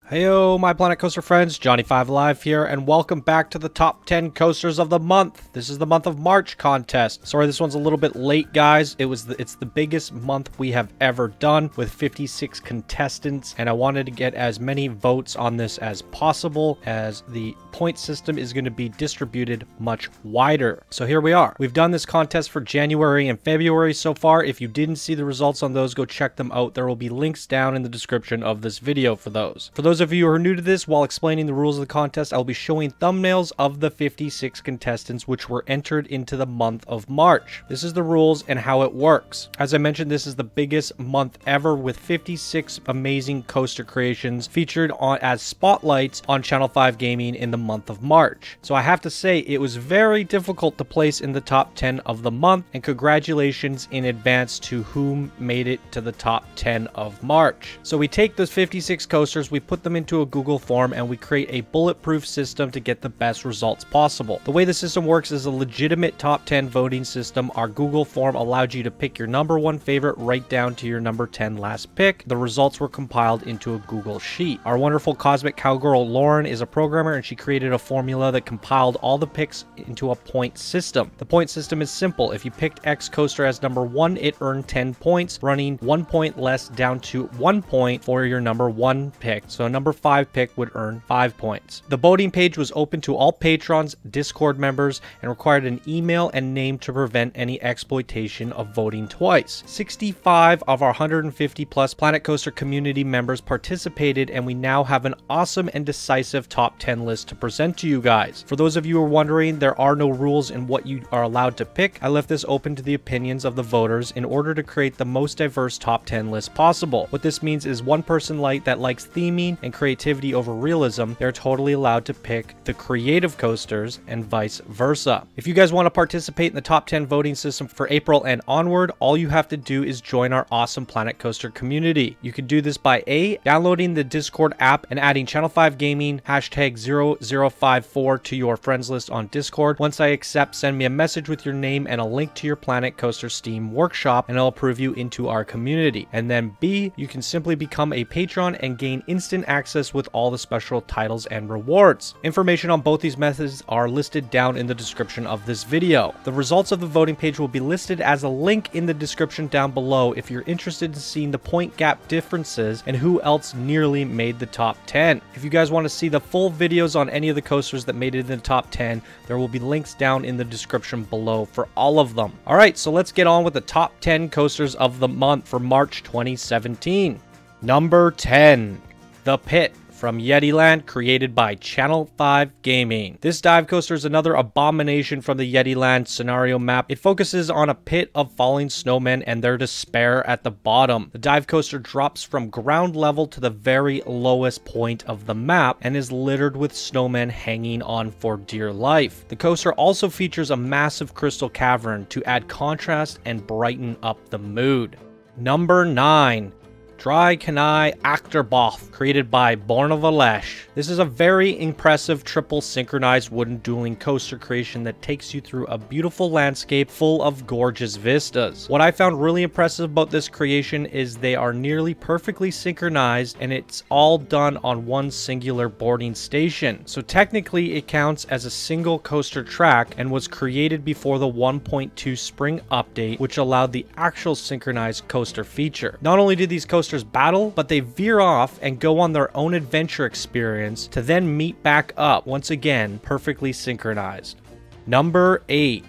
Heyo, my Planet Coaster friends, Johnny5 Live here, and welcome back to the top 10 coasters of the month. This is the month of March contest. Sorry, this one's a little bit late, guys. It's the biggest month we have ever done with 56 contestants, and I wanted to get as many votes on this as possible, as the point system is going to be distributed much wider. So here we are. We've done this contest for January and February so far. If you didn't see the results on those, go check them out. There will be links down in the description of this video for those. For those of you who are new to this, while explaining the rules of the contest, I'll be showing thumbnails of the 56 contestants which were entered into the month of March. This is the rules and how it works. As I mentioned, this is the biggest month ever with 56 amazing coaster creations featured on as spotlights on Channel 5 Gaming in the month of March. So I have to say it was very difficult to place in the top 10 of the month, and congratulations in advance to whom made it to the top 10 of March. So we take those 56 coasters, we put them into a Google form, and we create a bulletproof system to get the best results possible. The way the system works is a legitimate top 10 voting system. Our Google form allowed you to pick your number one favorite right down to your number 10 last pick. The results were compiled into a Google sheet. Our wonderful cosmic cowgirl Lauren is a programmer, and she created a formula that compiled all the picks into a point system. The point system is simple. If you picked X coaster as number 1, it earned 10 points, running 1 point less down to 1 point for your number 1 pick. So number 5 pick would earn 5 points. The voting page was open to all patrons, Discord members, and required an email and name to prevent any exploitation of voting twice. 65 of our 150 plus Planet Coaster community members participated, and we now have an awesome and decisive top 10 list to present to you guys. For those of you who are wondering, there are no rules in what you are allowed to pick. I left this open to the opinions of the voters in order to create the most diverse top 10 list possible. What this means is one person that likes theming and creativity over realism, they're totally allowed to pick the creative coasters, and vice versa. If you guys want to participate in the top 10 voting system for April and onward, all you have to do is join our awesome Planet Coaster community. You can do this by A, downloading the Discord app and adding Channel 5 Gaming #0054 to your friends list on Discord. Once I accept, send me a message with your name and a link to your Planet Coaster Steam workshop, and I'll approve you into our community. And then B, you can simply become a patron and gain instant access with all the special titles and rewards. Information on both these methods are listed down in the description of this video. The results of the voting page will be listed as a link in the description down below if you're interested in seeing the point gap differences and who else nearly made the top 10. If you guys want to see the full videos on any of the coasters that made it in the top 10, there will be links down in the description below for all of them. Alright, so let's get on with the top 10 coasters of the month for March 2017. Number 10. The Pit from Yetiland, created by Channel 5 Gaming. This dive coaster is another abomination from the Yetiland scenario map. It focuses on a pit of falling snowmen and their despair at the bottom. The dive coaster drops from ground level to the very lowest point of the map and is littered with snowmen hanging on for dear life. The coaster also features a massive crystal cavern to add contrast and brighten up the mood. Number 9. Dry Kenai Achterboth, created by Bornavalesh. This is a very impressive triple synchronized wooden dueling coaster creation that takes you through a beautiful landscape full of gorgeous vistas. What I found really impressive about this creation is they are nearly perfectly synchronized, and it's all done on one singular boarding station. So technically it counts as a single coaster track and was created before the 1.2 spring update, which allowed the actual synchronized coaster feature. Not only do these coasters battle, but they veer off and go on their own adventure experience to then meet back up, once again perfectly synchronized. Number 8.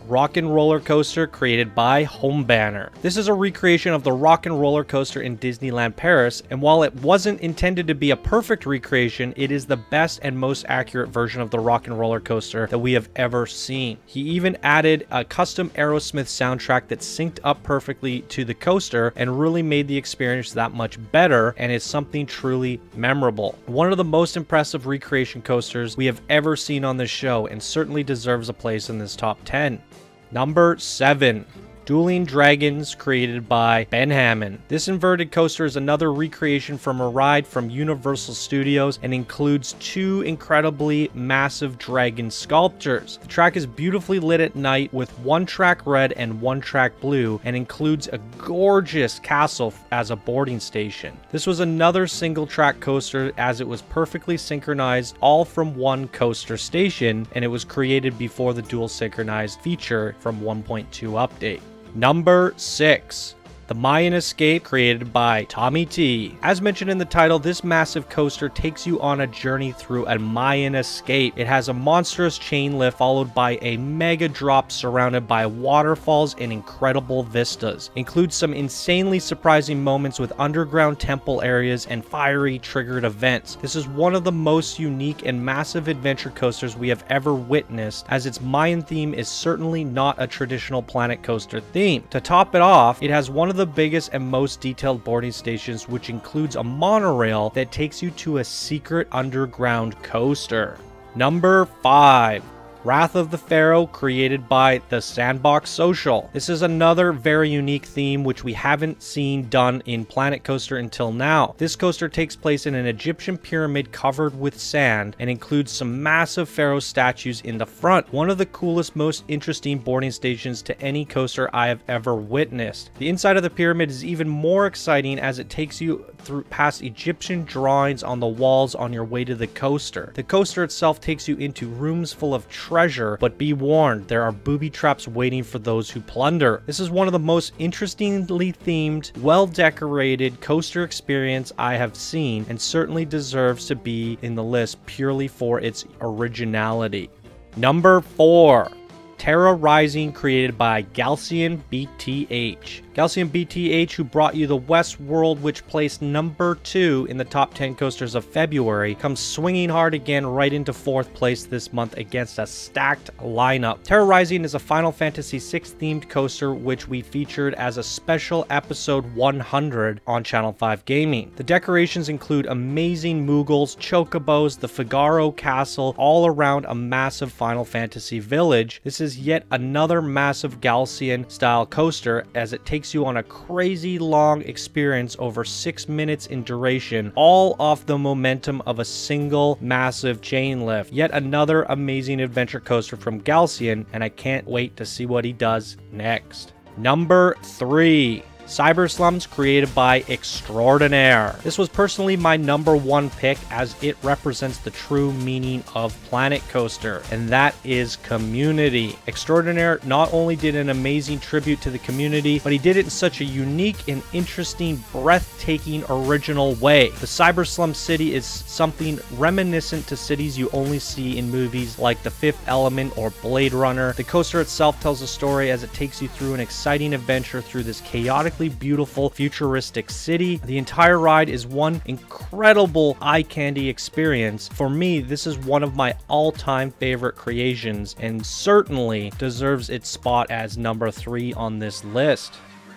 Rock'n' Roller Coaster, created by Home Banner. This is a recreation of the Rock'n' Roller Coaster in Disneyland Paris, and while it wasn't intended to be a perfect recreation, it is the best and most accurate version of the Rock'n' Roller Coaster that we have ever seen. He even added a custom Aerosmith soundtrack that synced up perfectly to the coaster and really made the experience that much better, and is something truly memorable. One of the most impressive recreation coasters we have ever seen on this show, and certainly deserves a place in this top 10. Number 7. Dueling Dragons, created by Ben Hammond. This inverted coaster is another recreation from a ride from Universal Studios and includes 2 incredibly massive dragon sculptures. The track is beautifully lit at night with 1 track red and 1 track blue, and includes a gorgeous castle as a boarding station. This was another single track coaster as it was perfectly synchronized all from 1 coaster station, and it was created before the dual synchronized feature from 1.2 update. Number 6. The Mayan Escape, created by Tommy T. As mentioned in the title, this massive coaster takes you on a journey through a Mayan escape. It has a monstrous chain lift followed by a mega drop surrounded by waterfalls and incredible vistas. Includes some insanely surprising moments with underground temple areas and fiery triggered events. This is one of the most unique and massive adventure coasters we have ever witnessed, as its Mayan theme is certainly not a traditional Planet Coaster theme. To top it off, it has one of the biggest and most detailed boarding stations, which includes a monorail that takes you to a secret underground coaster. Number 5. Wrath of the Pharaoh, created by the Sandbox Social. This is another very unique theme which we haven't seen done in Planet Coaster until now. This coaster takes place in an Egyptian pyramid covered with sand and includes some massive pharaoh statues in the front. One of the coolest, most interesting boarding stations to any coaster I have ever witnessed. The inside of the pyramid is even more exciting as it takes you through past Egyptian drawings on the walls on your way to the coaster. The coaster itself takes you into rooms full of treasure, but be warned, there are booby traps waiting for those who plunder. This is one of the most interestingly themed, well-decorated coaster experience I have seen, and certainly deserves to be in the list purely for its originality. Number 4. Terra Rising, created by Galcian BTH. Galcian BTH, who brought you the West World, which placed number 2 in the top 10 coasters of February, comes swinging hard again right into 4th place this month against a stacked lineup. Terra Rising is a Final Fantasy VI themed coaster which we featured as a special episode 100 on Channel 5 Gaming. The decorations include amazing Moogles, chocobos, the Figaro Castle, all around a massive Final Fantasy village. This is yet another massive Galcian style coaster as it takes you on a crazy long experience over 6 minutes in duration, all off the momentum of a single massive chain lift. Yet another amazing adventure coaster from Galcian, and I can't wait to see what he does next. Number 3. Cyber Slums, created by Extraordinaire. This was personally my number 1 pick as it represents the true meaning of Planet Coaster, and that is community. Extraordinaire not only did an amazing tribute to the community, but he did it in such a unique and interesting, breathtaking, original way. The Cyber Slum city is something reminiscent to cities you only see in movies like The Fifth Element or Blade Runner. The coaster itself tells a story as it takes you through an exciting adventure through this chaotic, beautiful futuristic city. The entire ride is one incredible eye candy experience. For me, this is one of my all-time favorite creations and certainly deserves its spot as number 3 on this list.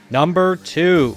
Number 2.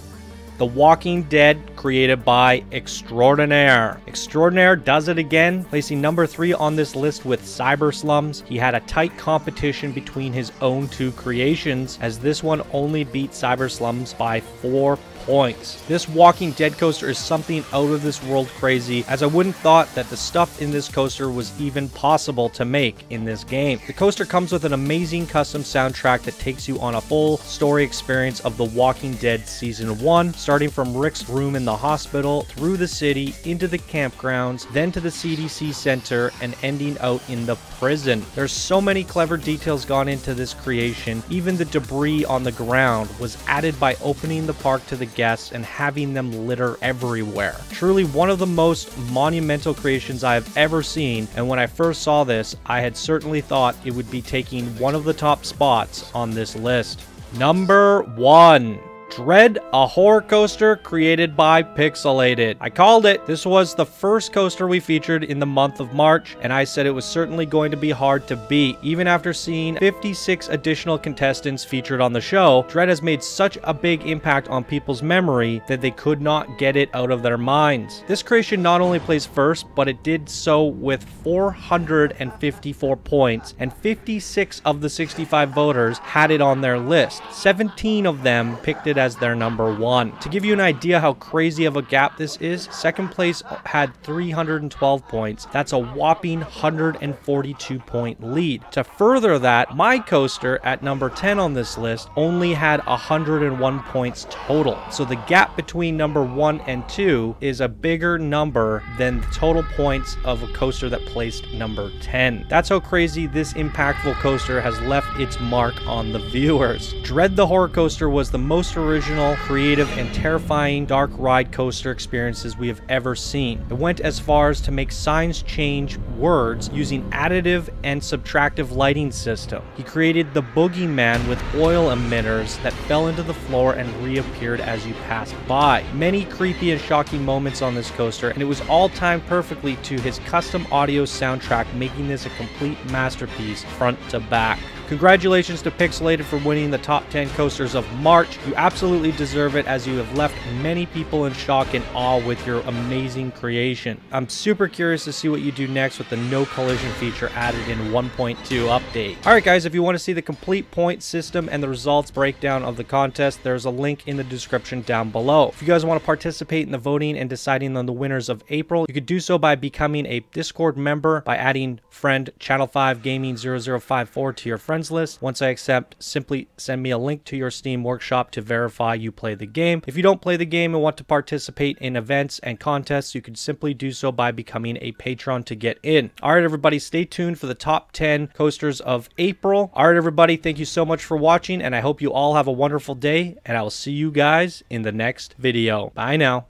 The Walking Dead, created by Extraordinaire. Extraordinaire does it again, placing number 3 on this list with Cyber Slums. He had a tight competition between his own 2 creations, as this one only beat Cyber Slums by 4 points. This Walking Dead coaster is something out of this world crazy, as I wouldn't thought that the stuff in this coaster was even possible to make in this game. The coaster comes with an amazing custom soundtrack that takes you on a full story experience of The Walking Dead Season 1, starting from Rick's room in the hospital, through the city, into the campgrounds, then to the CDC center, and ending out in the prison. There's so many clever details gone into this creation. Even the debris on the ground was added by opening the park to the guests and having them litter everywhere. Truly one of the most monumental creations I have ever seen, and when I first saw this, I had certainly thought it would be taking one of the top spots on this list. Number 1. Dread, a horror coaster created by Pixelated. I called it. This was the first coaster we featured in the month of March, and I said it was certainly going to be hard to beat. Even after seeing 56 additional contestants featured on the show, Dread has made such a big impact on people's memory that they could not get it out of their minds. This creation not only placed first, but it did so with 454 points, and 56 of the 65 voters had it on their list. 17 of them picked it as their number one. To give you an idea how crazy of a gap this is, second place had 312 points. That's a whopping 142 point lead. To further that, my coaster at number 10 on this list only had 101 points total. So the gap between number 1 and 2 is a bigger number than the total points of a coaster that placed number 10. That's how crazy this impactful coaster has left its mark on the viewers. Dread the Horror Coaster was the most original, creative, and terrifying dark ride coaster experiences we have ever seen. It went as far as to make signs change words using additive and subtractive lighting system. He created the boogeyman with oil emitters that fell into the floor and reappeared as you passed by. Many creepy and shocking moments on this coaster, and it was all timed perfectly to his custom audio soundtrack, making this a complete masterpiece front to back. Congratulations to Pixelated for winning the top 10 coasters of March. You absolutely deserve it, as you have left many people in shock and awe with your amazing creation. I'm super curious to see what you do next with the no collision feature added in 1.2 update. Alright guys, if you want to see the complete point system and the results breakdown of the contest, there's a link in the description down below. If you guys want to participate in the voting and deciding on the winners of April, you could do so by becoming a Discord member by adding friend Channel5Gaming0054 to your friends list. Once I accept, simply send me a link to your Steam Workshop to verify you play the game. If you don't play the game and want to participate in events and contests, you can simply do so by becoming a patron to get in. Alright everybody, stay tuned for the top 10 coasters of April. Alright everybody, thank you so much for watching, and I hope you all have a wonderful day, and I will see you guys in the next video. Bye now.